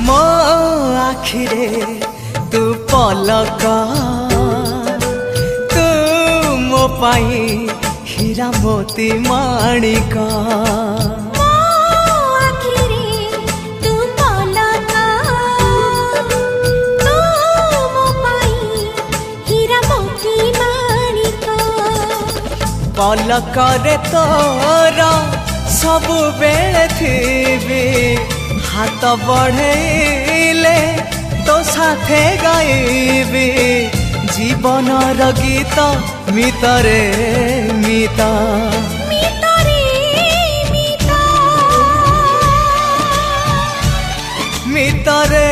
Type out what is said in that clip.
मो आखिरे तू पलक तू मो पाई हीरा मोती माणिक पलकरे तोर सबु बेले थी हाथ बढ़ेले तो साथे गाइबी जीवन गीत मितरे मिता मितरे